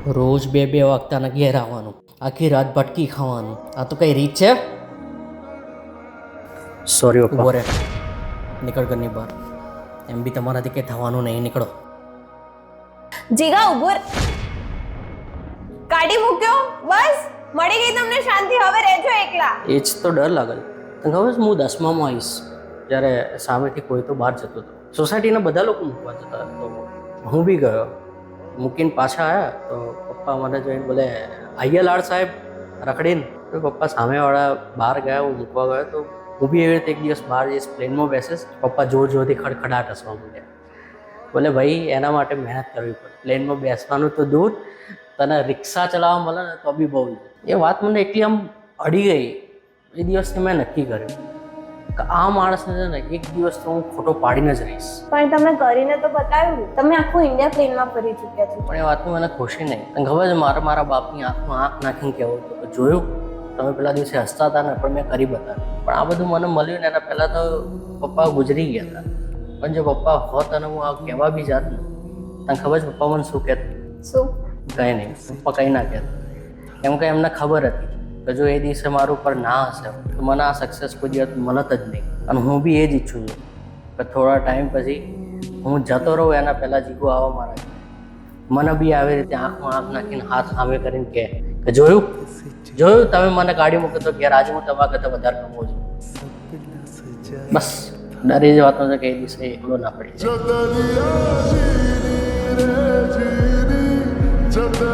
રોજ બે બે વાગતાના ઘેર આવવાનું, આખી રાત ભટકી ખાવાનું, આ તો કઈ રીત છે? સોરી ઉભો રે, નીકળ ઘરની બહાર. એમ બી તમારાથી કંઈ થવાનું નહીં, નીકળો. જીગા ઉભો કાઢી મૂક્યો, બસ મળી ગઈ તમને શાંતિ, હવે રહેજો એકલા. એ જ તો ડર લાગે છે. તને ખબર છે હું 10મામાં આવીશ જ્યારે સામેથી કોઈ તો બહાર જતો હતો, સોસાયટીના બધા લોકો મૂકવા જતા, તો હું બી ગયો. મૂકીને પાછા આવ્યા તો પપ્પા મને જોઈને બોલે, આయ్యా લાડ સાહેબ રખડીને. તો પપ્પા સામેવાળા બહાર ગયા, હું મૂકવા ગયો તો હું બી એવી રીતે એક દિવસ બહાર જઈશ, પ્લેનમાં બેસીશ, પપ્પા જોર જોરથી ખડખડાટ હસવા માંડ્યા. બોલે ભાઈ એના માટે મહેનત કરવી પડે, પ્લેનમાં બેસવાનું તો દૂર, તને રિક્ષા ચલાવવા મળે ને તો બી બહુ. એ વાત મને એટલી આમ અડી ગઈ. એ દિવસથી મેં નક્કી કર્યું કે આ માણસને છે ને એક દિવસ તો હું ખોટો પાડીને જ રહીશ. પણ તમે કરીને તો બતાવ્યું, તમે આખું ઇન્ડિયા પ્લેનમાં ફરી ચૂક્યા છો. પણ એ વાતની મને ખુશી નહીં. તને ખબર છે મારા બાપની આંખમાં આંખ નાખીને કહેવું હતું કે જોયું તમે પેલા દિવસે હસતા હતા ને, પણ મેં કરી બતાવ્યું. પણ આ બધું મને મળ્યું ને એના પહેલાં તો પપ્પા ગુજરી ગયા હતા. પણ જો પપ્પા હોત અને હું આ કહેવા બી જાત ને, તને ખબર છે પપ્પા મને શું કહેતા? શું? કંઈ નહીં, પપ્પા કંઈ ના કહેતા. કેમ કે એમને ખબર હતી કે જો એ દિવસે મારું ઉપર ના હશે તો મને આ સક્સેસ કોઈ દિવસ મળત જ નહીં. અને હું બી એ જ ઈચ્છું છું કે થોડા ટાઈમ પછી હું જતો રહું એના પહેલાં જીગો આવો મારા ઘરે. મને બી આવી રીતે આંખમાં આંખ નાખીને હાથ સામે કરીને કહે કે જોયું તમે મને ગાડી મૂકે તો ઘેર આજે હું તમારા કરતાં વધારે કમાઉં છું. બસ ડરી જ વાતો છે કે એ દિવસે એકલો ના પડી જાય.